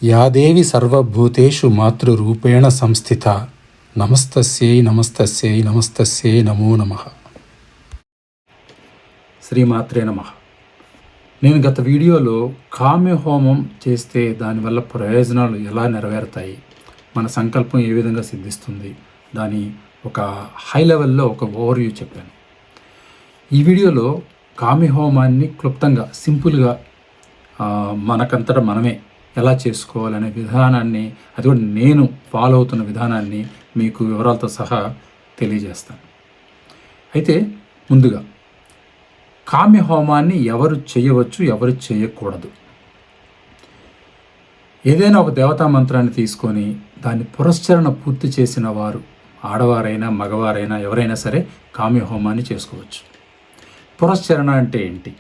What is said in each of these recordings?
Yeah దేవి సర్వభూతేషు మాతృరూపేణ సంస్థిత నమస్తస్యై నమస్తస్యై నమస్తస్యై నమో నమః. శ్రీమాత్రే నమః. నేను గత వీడియోలో కామ్య హోమం చేస్తే దానివల్ల ప్రయోజనాలు ఎలా నెరవేరుతాయి, మన సంకల్పం ఏ విధంగా సిద్ధిస్తుంది, దాని ఒక హై లెవెల్లో ఒక ఓవర్వ్యూ చెప్పాను. ఈ వీడియోలో కామ్య హోమాన్ని క్లుప్తంగా సింపుల్గా మనకంతటా మనమే ఎలా చేసుకోవాలనే విధానాన్ని, అది కూడా నేను ఫాలో అవుతున్న విధానాన్ని మీకు వివరాలతో సహా తెలియజేస్తాను. అయితే ముందుగా కామ్య హోమాన్ని ఎవరు చేయవచ్చు, ఎవరు చేయకూడదు. ఏదైనా ఒక దేవతా మంత్రాన్ని తీసుకొని దాన్ని పురస్చరణ పూర్తి చేసిన వారు, ఆడవారైనా మగవారైనా ఎవరైనా సరే కామ్య హోమాన్ని చేసుకోవచ్చు. పురస్చరణ అంటే ఏంటి?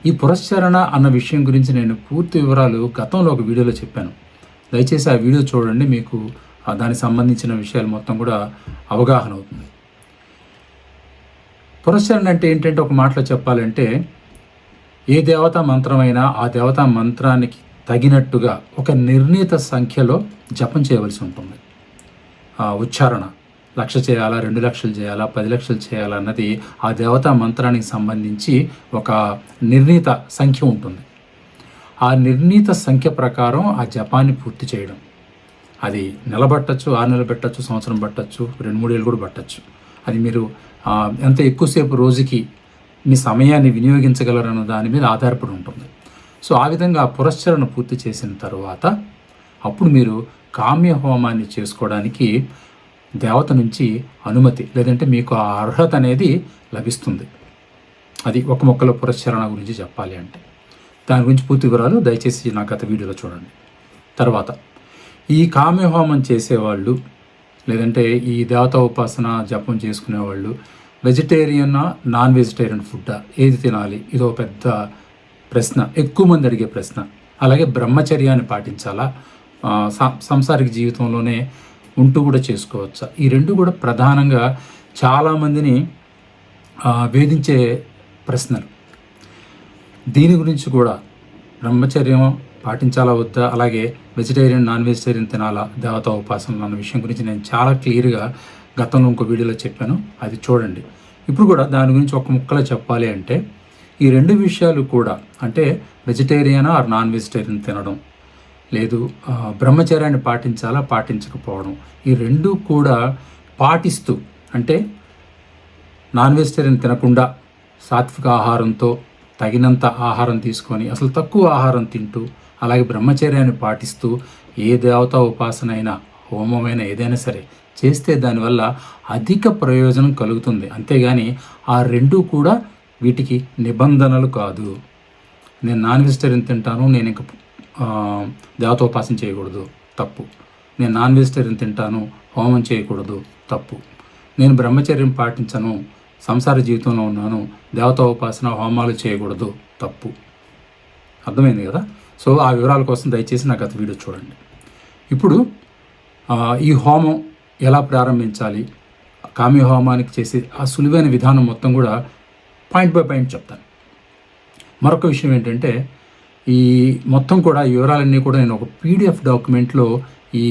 ఈ పురస్చరణ అన్న విషయం గురించి నేను పూర్తి వివరాలు గతంలో ఒక వీడియోలో చెప్పాను. దయచేసి ఆ వీడియో చూడండి, మీకు దానికి సంబంధించిన విషయాలు మొత్తం కూడా అవగాహన అవుతుంది. పురస్చరణ అంటే ఏంటంటే, ఒక మాటలో చెప్పాలంటే, ఏ దేవతా మంత్రమైనా ఆ దేవతా మంత్రానికి తగినట్టుగా ఒక నిర్ణీత సంఖ్యలో జపం చేయవలసి ఉంటుంది. ఉచ్చారణ 1,00,000 చేయాలా, 2,00,000 చేయాలా, 10,00,000 చేయాలా అన్నది ఆ దేవతా మంత్రానికి సంబంధించి ఒక నిర్ణీత సంఖ్య ఉంటుంది. ఆ నిర్ణీత సంఖ్య ప్రకారం ఆ జపాన్ని పూర్తి చేయడం, అది నెల పట్టచ్చు, 6 నెలలు పెట్టచ్చు, సంవత్సరం పట్టచ్చు, 2-3 ఏళ్ళు కూడా పట్టచ్చు. అది మీరు ఎంత ఎక్కువసేపు రోజుకి మీ సమయాన్ని వినియోగించగలరన్న దాని మీద ఆధారపడి ఉంటుంది. సో ఆ విధంగా పురస్చరణ పూర్తి చేసిన తర్వాత అప్పుడు మీరు కామ్య హోమాన్ని చేసుకోవడానికి దేవత నుంచి అనుమతి, లేదంటే మీకు ఆ అర్హత అనేది లభిస్తుంది. అది ఒక మొక్కల పురస్చరణ గురించి చెప్పాలి అంటే. దాని గురించి పూర్తి వివరాలు దయచేసి నా గత వీడియోలో చూడండి. తర్వాత ఈ కామ్య హోమం చేసేవాళ్ళు, లేదంటే ఈ దేవతా ఉపాసన జపం చేసుకునేవాళ్ళు వెజిటేరియనా, నాన్ వెజిటేరియన్ ఫుడ్డా, ఏది తినాలి? ఇదో పెద్ద ప్రశ్న, ఎక్కువ మంది అడిగే ప్రశ్న. అలాగే బ్రహ్మచర్యాన్ని పాటించాలా, సంసారిక జీవితంలోనే ఉంటూ కూడా చేసుకోవచ్చా? ఈ రెండు కూడా ప్రధానంగా చాలామందిని వేధించే ప్రశ్నలు. దీని గురించి కూడా బ్రహ్మచర్యం పాటించాలా వద్దా, అలాగే వెజిటేరియన్, నాన్ వెజిటేరియన్ తినాలా, దేవతా ఉపాసనలు అన్న విషయం గురించి నేను చాలా క్లియర్గా గతంలో ఇంకో వీడియోలో చెప్పాను, అది చూడండి. ఇప్పుడు కూడా దాని గురించి ఒక ముక్కలో చెప్పాలి అంటే, ఈ రెండు విషయాలు కూడా, అంటే వెజిటేరియనా ఆర్ నాన్ వెజిటేరియన్ తినడం, లేదు బ్రహ్మచర్యాన్ని పాటించాలా, పాటించకపోవడం, ఈ రెండు కూడా పాటిస్తూ, అంటే నాన్ వెజిటేరియన్ తినకుండా సాత్విక ఆహారంతో తగినంత ఆహారం తీసుకొని అసలు తక్కువ ఆహారం తింటూ, అలాగే బ్రహ్మచర్యాన్ని పాటిస్తూ ఏ దేవతా ఉపాసన అయినా, హోమమైనా, ఏదైనా సరే చేస్తే దానివల్ల అధిక ప్రయోజనం కలుగుతుంది. అంతేగాని ఆ రెండు కూడా వీటికి నిబంధనలు కాదు. నేను నాన్ వెజిటేరియన్ తింటాను, నేను ఇంక దేవతోపాసన చేయకూడదు, తప్పు. నేను నాన్ వెజిటేరియన్ తింటాను, హోమం చేయకూడదు, తప్పు. నేను బ్రహ్మచర్యం పాటించను, సంసార జీవితంలో ఉన్నాను, దేవతోపాసన హోమాలు చేయకూడదు, తప్పు. అర్థమైంది కదా? సో ఆ వివరాల కోసం దయచేసి నా గత వీడియో చూడండి. ఇప్పుడు ఈ హోమం ఎలా ప్రారంభించాలి, కామ్య హోమానికి చేసే ఆ సులువైన విధానం మొత్తం కూడా పాయింట్ బై పాయింట్ చెప్తాను. మరొక విషయం ఏంటంటే, ఈ మొత్తం కూడా ఈ వివరాలన్నీ కూడా నేను ఒక PDF డాక్యుమెంట్లో ఈ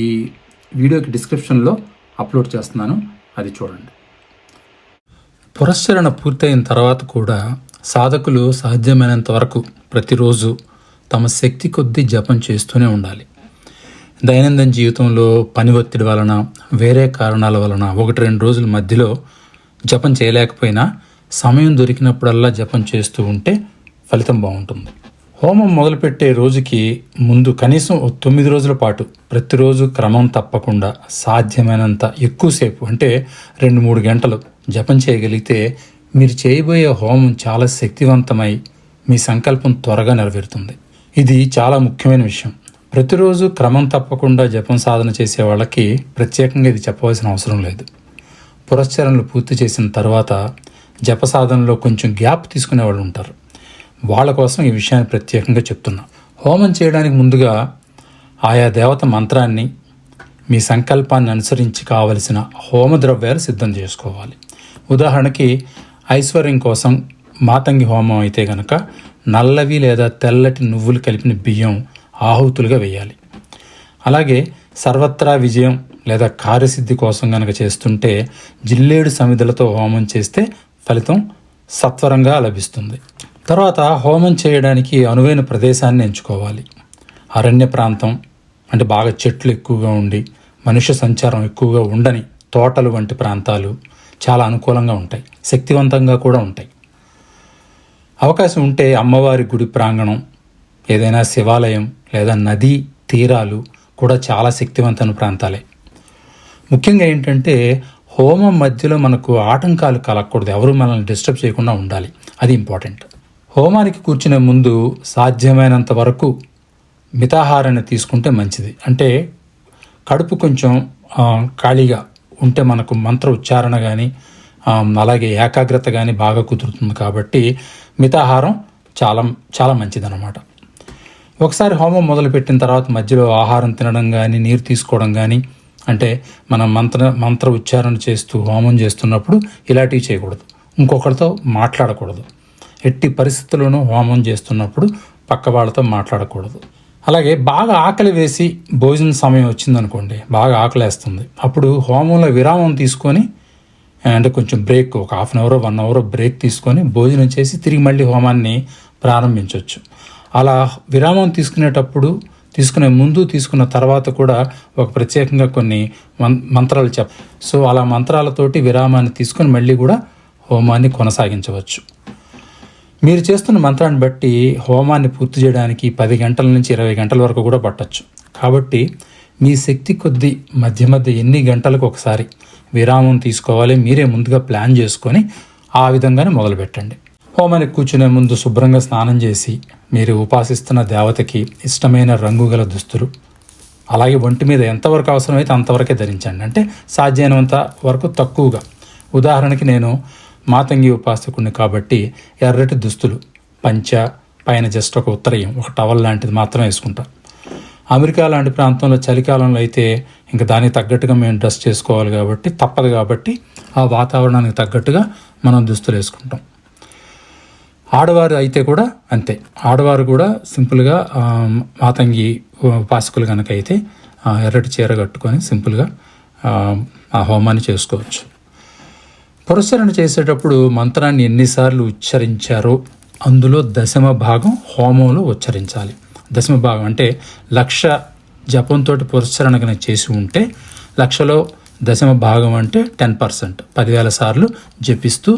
వీడియోకి డిస్క్రిప్షన్లో అప్లోడ్ చేస్తున్నాను, అది చూడండి. పురస్చరణ పూర్తయిన తర్వాత కూడా సాధకులు సాధ్యమైనంత వరకు ప్రతిరోజు తమ శక్తి కొద్దీ జపం చేస్తూనే ఉండాలి. దైనందిన జీవితంలో పని ఒత్తిడి వలన, వేరే కారణాల వలన 1-2 రోజుల మధ్యలో జపం చేయలేకపోయినా సమయం దొరికినప్పుడల్లా జపం చేస్తూ ఉంటే ఫలితం బాగుంటుంది. హోమం మొదలుపెట్టే రోజుకి ముందు కనీసం 9 రోజుల పాటు ప్రతిరోజు క్రమం తప్పకుండా సాధ్యమైనంత ఎక్కువసేపు, అంటే 2-3 గంటలు జపం చేయగలిగితే మీరు చేయబోయే హోమం చాలా శక్తివంతమై మీ సంకల్పం త్వరగా నెరవేరుతుంది. ఇది చాలా ముఖ్యమైన విషయం. ప్రతిరోజు క్రమం తప్పకుండా జపం సాధన చేసే వాళ్ళకి ప్రత్యేకంగా ఇది చెప్పవలసిన అవసరం లేదు. పురస్చరణలు పూర్తి చేసిన తర్వాత జప సాధనలో కొంచెం గ్యాప్ తీసుకునే వాళ్ళు ఉంటారు. వాళ్ళ కోసం ఈ విషయాన్ని ప్రత్యేకంగా చెప్తున్నా. హోమం చేయడానికి ముందుగా ఆయా దేవత మంత్రాన్ని, మీ సంకల్పాన్ని అనుసరించి కావలసిన హోమ ద్రవ్యాలు సిద్ధం చేసుకోవాలి. ఉదాహరణకి ఐశ్వర్యం కోసం మాతంగి హోమం అయితే గనక నల్లవి లేదా తెల్లటి నువ్వులు కలిపిన బియ్యం ఆహుతులుగా వేయాలి. అలాగే సర్వత్రా విజయం లేదా కార్యసిద్ధి కోసం గనక చేస్తుంటే జిల్లేడు సమిధులతో హోమం చేస్తే ఫలితం సత్వరంగా లభిస్తుంది. తర్వాత హోమం చేయడానికి అనువైన ప్రదేశాన్ని ఎంచుకోవాలి. అరణ్య ప్రాంతం అంటే బాగా చెట్లు ఎక్కువగా ఉండి మనుష్య సంచారం ఎక్కువగా ఉండని తోటలు వంటి ప్రాంతాలు చాలా అనుకూలంగా ఉంటాయి, శక్తివంతంగా కూడా ఉంటాయి. అవకాశం ఉంటే అమ్మవారి గుడి ప్రాంగణం, ఏదైనా శివాలయం లేదా నదీ తీరాలు కూడా చాలా శక్తివంతమైన ప్రాంతాలే. ముఖ్యంగా ఏంటంటే హోమం మధ్యలో మనకు ఆటంకాలు కలగకూడదు, ఎవరు మనల్ని డిస్టర్బ్ చేయకుండా ఉండాలి, అది ఇంపార్టెంట్. హోమానికి కూర్చునే ముందు సాధ్యమైనంత వరకు మితాహారాన్ని తీసుకుంటే మంచిది. అంటే కడుపు కొంచెం ఖాళీగా ఉంటే మనకు మంత్ర ఉచ్చారణ కానీ అలాగే ఏకాగ్రత కానీ బాగా కుదురుతుంది. కాబట్టి మితాహారం చాలా చాలా మంచిదన్నమాట. ఒకసారి హోమం మొదలుపెట్టిన తర్వాత మధ్యలో ఆహారం తినడం కానీ నీరు తీసుకోవడం కానీ, అంటే మనం మంత్ర ఉచ్చారణ చేస్తూ హోమం చేస్తున్నప్పుడు ఇలాంటివి చేయకూడదు. ఇంకొకరితో మాట్లాడకూడదు. ఎట్టి పరిస్థితుల్లోనూ హోమం చేస్తున్నప్పుడు పక్క వాళ్ళతో మాట్లాడకూడదు. అలాగే బాగా ఆకలి వేసి భోజన సమయం వచ్చిందనుకోండి, బాగా ఆకలేస్తుంది, అప్పుడు హోమంలో విరామం తీసుకొని అంటే కొంచెం బ్రేక్, ఒక 1/2 అవర్ 1 అవర్ బ్రేక్ తీసుకొని భోజనం చేసి తిరిగి మళ్ళీ హోమాన్ని ప్రారంభించవచ్చు. అలా విరామం తీసుకునే ముందు తీసుకున్న తర్వాత కూడా ఒక ప్రత్యేకంగా కొన్ని మంత్రాలు సో అలా మంత్రాలతోటి విరామాన్ని తీసుకొని మళ్ళీ కూడా హోమాన్ని కొనసాగించవచ్చు. మీరు చేస్తున్న మంత్రాన్ని బట్టి హోమాన్ని పూర్తి చేయడానికి 10 గంటల నుంచి 20 గంటల వరకు కూడా పట్టచ్చు. కాబట్టి మీ శక్తి కొద్దీ మధ్య మధ్య ఎన్ని గంటలకు ఒకసారి విరామం తీసుకోవాలి మీరే ముందుగా ప్లాన్ చేసుకొని ఆ విధంగానే మొదలుపెట్టండి. హోమానికి కూర్చునే ముందు శుభ్రంగా స్నానం చేసి మీరు ఉపాసిస్తున్న దేవతకి ఇష్టమైన రంగు గల దుస్తులు, అలాగే ఒంటి మీద ఎంతవరకు అవసరమైతే అంతవరకే ధరించండి. అంటే సాధ్యమైనంత వరకు తక్కువగా. ఉదాహరణకి నేను మాతంగి ఉపాసకుడిని కాబట్టి ఎర్రటి దుస్తులు, పంచ, పైన జస్ట్ ఒక ఉత్తరయం, ఒక టవల్ లాంటిది మాత్రమే వేసుకుంటాం. అమెరికా లాంటి ప్రాంతంలో చలికాలంలో అయితే ఇంకా దానికి తగ్గట్టుగా మేము డ్రెస్ చేసుకోవాలి కాబట్టి తప్పదు. కాబట్టి ఆ వాతావరణానికి తగ్గట్టుగా మనం దుస్తులు వేసుకుంటాం. ఆడవారు అయితే కూడా అంతే, ఆడవారు కూడా సింపుల్గా మాతంగి ఉపాసకులు కనుక అయితే ఎర్రటి చీర కట్టుకొని సింపుల్గా ఆ హోమాన్ని చేసుకోవచ్చు. పురస్చరణ చేసేటప్పుడు మంత్రాన్ని ఎన్నిసార్లు ఉచ్చరించారో అందులో 10వ భాగం హోమంలో ఉచ్చరించాలి. 10వ భాగం అంటే 1,00,000 జపంతో పురస్చరణ కనుక చేసి ఉంటే 1,00,000లో 10వ భాగం అంటే 10%, 10,000 సార్లు జపిస్తూ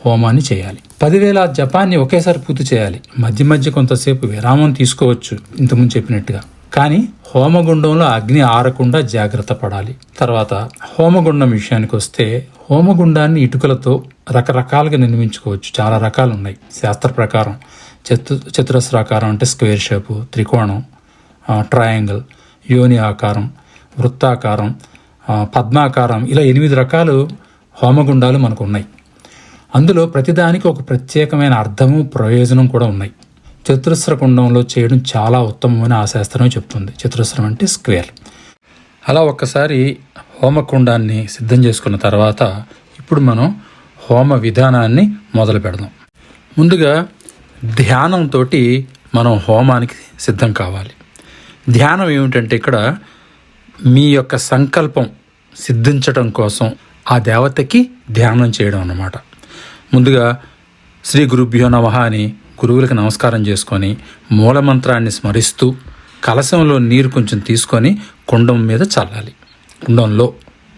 హోమాన్ని చేయాలి. 10,000 జపాన్ని ఒకేసారి పూర్తి చేయాలి. మధ్య మధ్య కొంతసేపు విరామం తీసుకోవచ్చు ఇంతకుముందు చెప్పినట్టుగా, కానీ హోమగుండంలో అగ్ని ఆరకుండా జాగ్రత్త పడాలి. తర్వాత హోమగుండం విషయానికి వస్తే హోమగుండాన్ని ఇటుకలతో రకరకాలుగా నిర్మించుకోవచ్చు. చాలా రకాలు ఉన్నాయి శాస్త్ర ప్రకారం. చతురస్రాకారం అంటే స్క్వేర్ షేపు, త్రికోణం, ట్రయాంగిల్, యోని ఆకారం, వృత్తాకారం, పద్మాకారం, ఇలా 8 రకాలు హోమగుండాలు మనకు ఉన్నాయి. అందులో ప్రతిదానికి ఒక ప్రత్యేకమైన అర్థము ప్రయోజనం కూడా ఉన్నాయి. చతురస్ర కుండంలో చేయడం చాలా ఉత్తమమని ఆ శాస్త్రమే చెప్తుంది. చతురస్రం అంటే స్క్వేర్. అలా ఒక్కసారి హోమకుండాన్ని సిద్ధం చేసుకున్న తర్వాత ఇప్పుడు మనం హోమ విధానాన్ని మొదలు పెడదాం. ముందుగా ధ్యానంతో మనం హోమానికి సిద్ధం కావాలి. ధ్యానం ఏమిటంటే ఇక్కడ మీ యొక్క సంకల్పం సిద్ధించడం కోసం ఆ దేవతకి ధ్యానం చేయడం అన్నమాట. ముందుగా శ్రీ గురుభ్యో నమః అని గురువులకు నమస్కారం చేసుకొని మూలమంత్రాన్ని స్మరిస్తూ కలశంలో నీరు కొంచెం తీసుకొని కుండంలో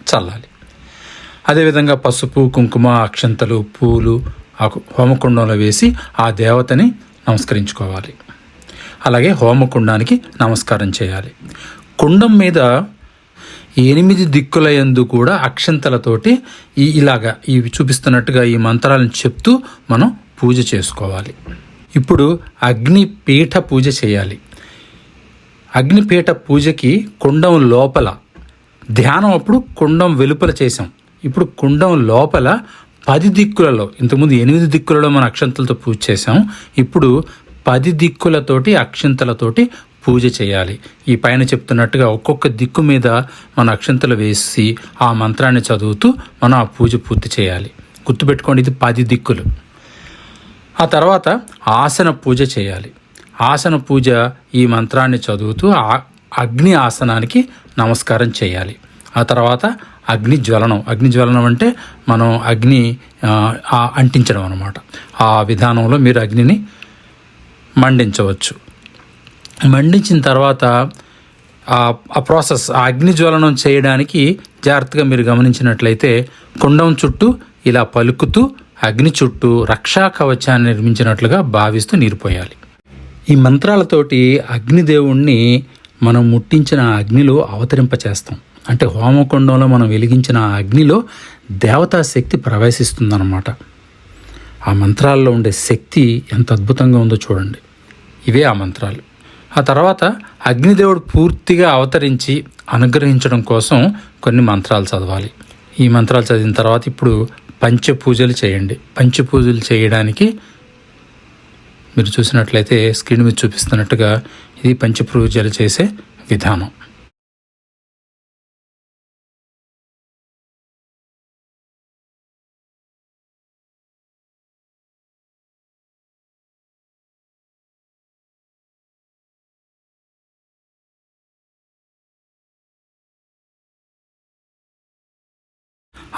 చల్లాలి. అదేవిధంగా పసుపు, కుంకుమ, అక్షంతలు, పూలు హోమకుండంలో వేసి ఆ దేవతని నమస్కరించుకోవాలి. అలాగే హోమకుండానికి నమస్కారం చేయాలి. కుండం మీద 8 దిక్కుల యందు కూడా అక్షంతలతోటి ఇలాగా ఇవి చూపిస్తున్నట్టుగా ఈ మంత్రాలను చెప్తూ మనం పూజ చేసుకోవాలి. ఇప్పుడు అగ్నిపీఠ పూజ చేయాలి. అగ్నిపీఠ పూజకి కుండం లోపల, ధ్యానం అప్పుడు కుండం వెలుపల చేసాం. ఇప్పుడు కుండం లోపల 10 దిక్కులలో, ఇంతకుముందు 8 దిక్కులలో మన అక్షంతలతో పూజ చేసాం. ఇప్పుడు 10 దిక్కులతోటి అక్షంతలతోటి పూజ చేయాలి. ఈ పైన చెప్తున్నట్టుగా ఒక్కొక్క దిక్కు మీద మన అక్షంతలు వేసి ఆ మంత్రాన్ని చదువుతూ మనం ఆ పూజ పూర్తి చేయాలి. గుర్తుపెట్టుకోండి, ఇది 10 దిక్కులు. ఆ తర్వాత ఆసన పూజ చేయాలి. ఆసన పూజ ఈ మంత్రాన్ని చదువుతూ అగ్ని ఆసనానికి నమస్కారం చేయాలి. ఆ తర్వాత అగ్ని జ్వలనం అంటే మనం అగ్ని అంటించడం అన్నమాట. ఆ విధానంలో మీరు అగ్నిని మండించవచ్చు. మండించిన తర్వాత ఆ ప్రాసెస్, ఆ అగ్ని జ్వలనం చేయడానికి జాగ్రత్తగా మీరు గమనించినట్లయితే కుండం చుట్టూ ఇలా పలుకుతూ అగ్ని చుట్టూ రక్షా కవచాన్ని నిర్మించినట్లుగా భావిస్తూ నీరు పోయాలి. ఈ మంత్రాలతోటి అగ్నిదేవుణ్ణి మనం ముట్టించిన అగ్నిలో అవతరింపచేస్తాం. అంటే హోమకుండంలో మనం వెలిగించిన ఆ అగ్నిలో దేవతా శక్తి ప్రవేశిస్తుందన్నమాట. ఆ మంత్రాల్లో ఉండే శక్తి ఎంత అద్భుతంగా ఉందో చూడండి. ఇవే ఆ మంత్రాలు. ఆ తర్వాత అగ్నిదేవుడు పూర్తిగా అవతరించి అనుగ్రహించడం కోసం కొన్ని మంత్రాలు చదవాలి. ఈ మంత్రాలు చదివిన తర్వాత ఇప్పుడు పంచపూజలు చేయండి. పంచపూజలు చేయడానికి మీరు చూసినట్లయితే స్క్రీన్ మీద చూపిస్తున్నట్టుగా ఇది పంచపూజలు చేసే విధానం.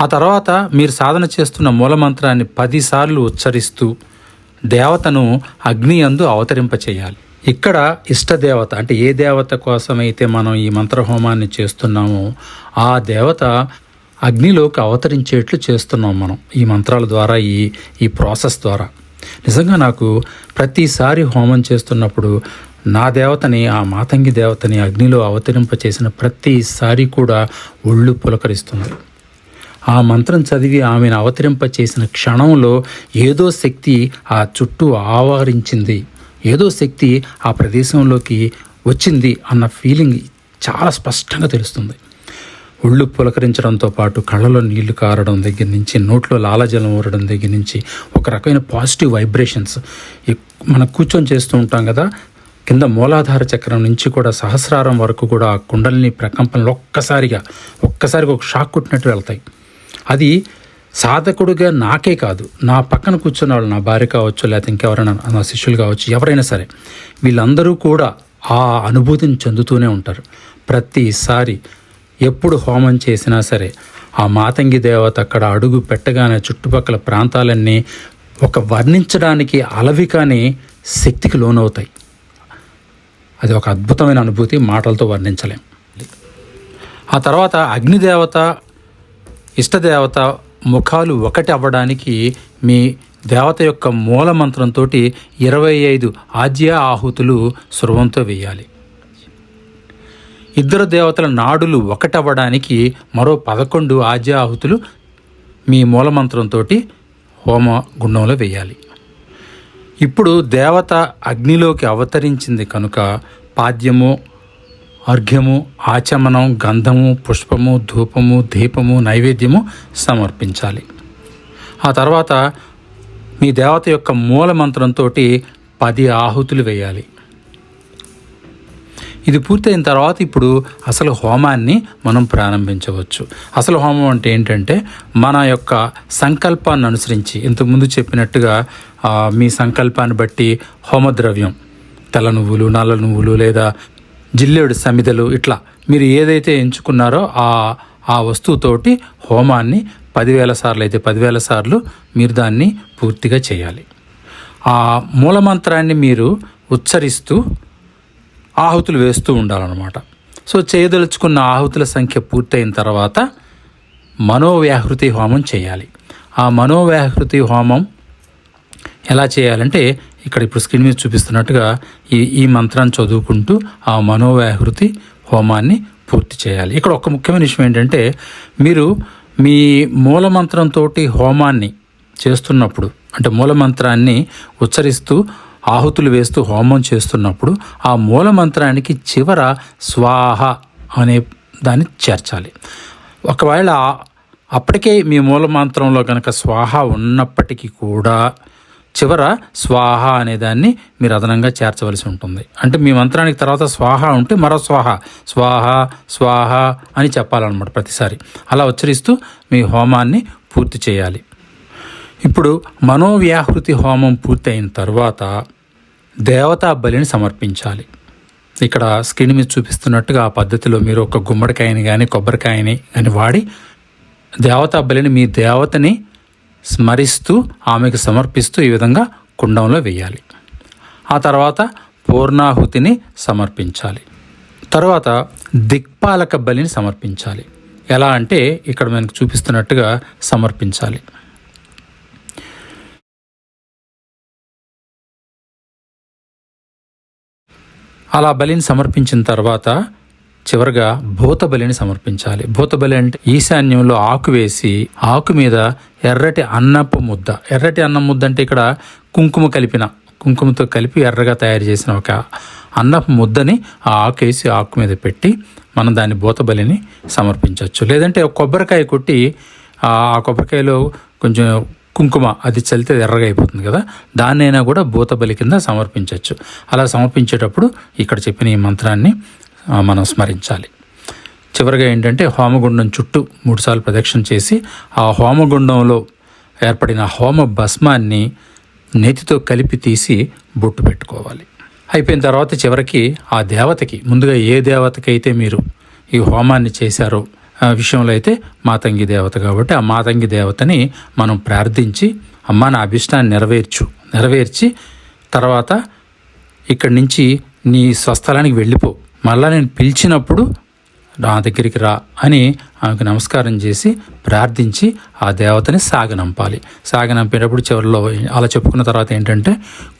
ఆ తర్వాత మీరు సాధన చేస్తున్న మూలమంత్రాన్ని 10 సార్లు ఉచ్చరిస్తూ దేవతను అగ్ని యందు అవతరింపచేయాలి. ఇక్కడ ఇష్టదేవత అంటే ఏ దేవత కోసమైతే మనం ఈ మంత్రహోమాన్ని చేస్తున్నామో ఆ దేవత అగ్నిలోకి అవతరించేట్లు చేస్తున్నాం మనం ఈ మంత్రాల ద్వారా, ఈ ప్రాసెస్ ద్వారా. నిజంగా నాకు ప్రతిసారి హోమం చేస్తున్నప్పుడు నా దేవతని, ఆ మాతంగి దేవతని అగ్నిలో అవతరింపచేసిన ప్రతిసారి కూడా ఒళ్ళు పులకరిస్తుంది. ఆ మంత్రం చదివి ఆమెను అవతరింప చేసిన క్షణంలో ఏదో శక్తి ఆ చుట్టూ ఆవరించింది, ఏదో శక్తి ఆ ప్రదేశంలోకి వచ్చింది అన్న ఫీలింగ్ చాలా స్పష్టంగా తెలుస్తుంది. ఒళ్ళు పులకరించడంతో పాటు కళ్ళలో నీళ్లు కారడం దగ్గర నుంచి, నోట్లో లాలాజలం ఊరడం దగ్గర నుంచి ఒక రకమైన పాజిటివ్ వైబ్రేషన్స్ మనం కూర్చొని చేస్తూ ఉంటాం కదా, కింద మూలాధార చక్రం నుంచి కూడా సహస్రారం వరకు కూడా ఆ కుండలిని ప్రకంపనలు ఒక్కసారిగా ఒక షాక్ కొట్టినట్టు వెళ్తాయి. అది సాధకుడిగా నాకే కాదు, నా పక్కన కూర్చున్న వాళ్ళు, నా భార్య కావచ్చు, లేకపోతే ఇంకెవరైనా నా శిష్యులు కావచ్చు, ఎవరైనా సరే వీళ్ళందరూ కూడా ఆ అనుభూతిని చెందుతూనే ఉంటారు. ప్రతిసారి ఎప్పుడు హోమం చేసినా సరే ఆ మాతంగి దేవత అక్కడ అడుగు పెట్టగానే చుట్టుపక్కల ప్రాంతాలన్నీ ఒక వర్ణించడానికి అలవికాని శక్తికి లోనవుతాయి. అది ఒక అద్భుతమైన అనుభూతి, మాటలతో వర్ణించలేం. ఆ తర్వాత అగ్నిదేవత, ఇష్టదేవత ముఖాలు ఒకటి అవ్వడానికి మీ దేవత యొక్క మూల మంత్రంతో 25 ఆజ్య ఆహుతులు సురవంతో వేయాలి. ఇద్దరు దేవతల నాడులు ఒకటవ్వడానికి మరో 11 ఆజ్య ఆహుతులు మీ మూలమంత్రంతో హోమ గుండంలో వేయాలి. ఇప్పుడు దేవత అగ్నిలోకి అవతరించింది కనుక పాద్యము, అర్ఘ్యము, ఆచమనం, గంధము, పుష్పము, ధూపము, దీపము, నైవేద్యము సమర్పించాలి. ఆ తర్వాత మీ దేవత యొక్క మూల మంత్రంతో 10 ఆహుతులు వేయాలి. ఇది పూర్తయిన తర్వాత ఇప్పుడు అసలు హోమాన్ని మనం ప్రారంభించవచ్చు. అసలు హోమం అంటే ఏంటంటే మన యొక్క సంకల్పాన్ని అనుసరించి ఇంతకుముందు చెప్పినట్టుగా మీ సంకల్పాన్ని బట్టి హోమద్రవ్యం, తెల్ల నువ్వులు, నల్ల నువ్వులు లేదా జిల్లేడు సమిదలు, ఇట్లా మీరు ఏదైతే ఎంచుకున్నారో ఆ వస్తువుతోటి హోమాన్ని 10,000 సార్లు అయితే 10,000 సార్లు మీరు దాన్ని పూర్తిగా చేయాలి. ఆ మూలమంత్రాన్ని మీరు ఉచ్చరిస్తూ ఆహుతులు వేస్తూ ఉండాలన్నమాట. సో చేయదలుచుకున్న ఆహుతుల సంఖ్య పూర్తయిన తర్వాత మనోవ్యాహృతి హోమం చేయాలి. ఆ మనోవ్యాహృతి హోమం ఎలా చేయాలంటే ఇక్కడ ఇప్పుడు స్క్రీన్ మీద చూపిస్తున్నట్టుగా ఈ మంత్రాన్ని చదువుకుంటూ ఆ మనోవ్యాహృతి హోమాన్ని పూర్తి చేయాలి. ఇక్కడ ఒక ముఖ్యమైన విషయం ఏంటంటే మీరు మీ మూలమంత్రంతో హోమాన్ని చేస్తున్నప్పుడు, అంటే మూలమంత్రాన్ని ఉచ్చరిస్తూ ఆహుతులు వేస్తూ హోమం చేస్తున్నప్పుడు ఆ మూలమంత్రానికి చివర స్వాహ అనే దాన్ని చేర్చాలి. ఒకవేళ అప్పటికే మీ మూలమంత్రంలో కనుక స్వాహ ఉన్నప్పటికీ కూడా చివర స్వాహ అనేదాన్ని మీరు అదనంగా చేర్చవలసి ఉంటుంది. అంటే మీ మంత్రానికి తర్వాత స్వాహ ఉంటే మరో స్వాహ, స్వాహ స్వాహ అని చెప్పాలన్నమాట ప్రతిసారి. అలా ఉచ్చరిస్తూ మీ హోమాన్ని పూర్తి చేయాలి. ఇప్పుడు మనోవ్యాహృతి హోమం పూర్తి అయిన తర్వాత దేవతా బలిని సమర్పించాలి. ఇక్కడ స్క్రీన్ మీద చూపిస్తున్నట్టుగా ఆ పద్ధతిలో మీరు ఒక గుమ్మడికాయని కానీ కొబ్బరికాయని కానీ వాడి దేవతా బలిని మీ దేవతని స్మరిస్తూ ఆమెకు సమర్పిస్తూ ఈ విధంగా కుండంలో వేయాలి. ఆ తర్వాత పూర్ణాహుతిని సమర్పించాలి. తర్వాత దిక్పాలక బలిని సమర్పించాలి. ఎలా అంటే ఇక్కడ మనకు చూపిస్తున్నట్టుగా సమర్పించాలి. అలా బలిని సమర్పించిన తర్వాత చివరిగా భూత బలిని సమర్పించాలి. భూత బలి అంటే ఈశాన్యంలో ఆకు వేసి ఆకు మీద ఎర్రటి అన్నపు ముద్ద, ఎర్రటి అన్నం ముద్ద అంటే ఇక్కడ కుంకుమతో కలిపి ఎర్రగా తయారు చేసిన ఒక అన్నపు ముద్దని ఆ ఆకు వేసి ఆకు మీద పెట్టి మనం దాన్ని భూత బలిని సమర్పించవచ్చు. లేదంటే కొబ్బరికాయ కొట్టి ఆ కొబ్బరికాయలో కొంచెం కుంకుమ అది చల్లితే ఎర్రగా అయిపోతుంది కదా, దాన్నైనా కూడా భూత బలి కింద సమర్పించవచ్చు. అలా సమర్పించేటప్పుడు ఇక్కడ చెప్పిన ఈ మంత్రాన్ని మనం స్మరించాలి. చివరిగా ఏంటంటే హోమగుండం చుట్టూ 3 సార్లు ప్రదక్షిణ చేసి ఆ హోమగుండంలో ఏర్పడిన హోమ భస్మాన్ని నేతితో కలిపి తీసి బొట్టు పెట్టుకోవాలి. అయిపోయిన తర్వాత చివరికి ఆ దేవతకి, ముందుగా ఏ దేవతకైతే మీరు ఈ హోమాన్ని చేశారో ఆ విషయంలో అయితే మాతంగి దేవత కాబట్టి ఆ మాతంగి దేవతని మనం ప్రార్థించి, అమ్మ నా అభిష్టాన్ని నెరవేర్చి తర్వాత ఇక్కడి నుంచి నీ స్వస్థలానికి వెళ్ళిపో, మళ్ళా నేను పిలిచినప్పుడు నా దగ్గరికి రా అని ఆమెకు నమస్కారం చేసి ప్రార్థించి ఆ దేవతని సాగనంపేటప్పుడు చివరిలో అలా చెప్పుకున్న తర్వాత ఏంటంటే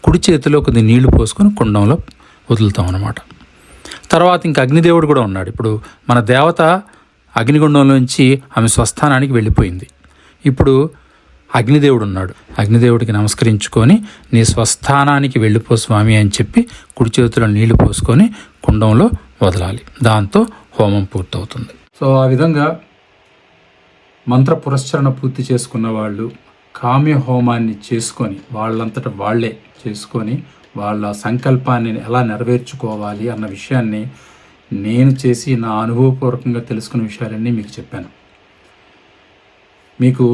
కుడి చేతిలో కొద్ది నీళ్లు పోసుకొని కుండంలో వదులుతాం అన్నమాట. తర్వాత ఇంకా అగ్నిదేవుడు కూడా ఉన్నాడు. ఇప్పుడు మన దేవత అగ్నిగుండంలోంచి ఆమె స్వస్థానానికి వెళ్ళిపోయింది. ఇప్పుడు అగ్నిదేవుడు ఉన్నాడు. అగ్నిదేవుడికి నమస్కరించుకొని నీ స్వస్థానానికి వెళ్ళిపో స్వామి అని చెప్పి కుడి చేతిలో నీళ్లు పోసుకొని కుండంలో వదలాలి. దాంతో హోమం పూర్తవుతుంది. సో ఆ విధంగా మంత్ర పురస్చరణ పూర్తి చేసుకున్న వాళ్ళు కామ్య హోమాన్ని చేసుకొని వాళ్ళంతట వాళ్ళే చేసుకొని వాళ్ళ సంకల్పాన్ని ఎలా నెరవేర్చుకోవాలి అన్న విషయాన్ని నేను చేసి నా అనుభవపూర్వకంగా తెలుసుకున్న విషయాలన్నీ మీకు చెప్పాను. మీకు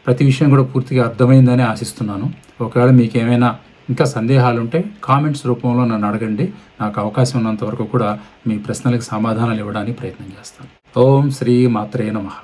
ప్రతి విషయం కూడా పూర్తిగా అర్థమైందని ఆశిస్తున్నాను. ఒకవేళ మీకు ఏమైనా ఇంకా సందేహాలు ఉంటే కామెంట్స్ రూపంలో నన్ను అడగండి. నాకు అవకాశం ఉన్నంత వరకు కూడా మీ ప్రశ్నలకు సమాధానాలు ఇవ్వడానికి ప్రయత్నం చేస్తాను. ఓం శ్రీ మాత్రే నమః.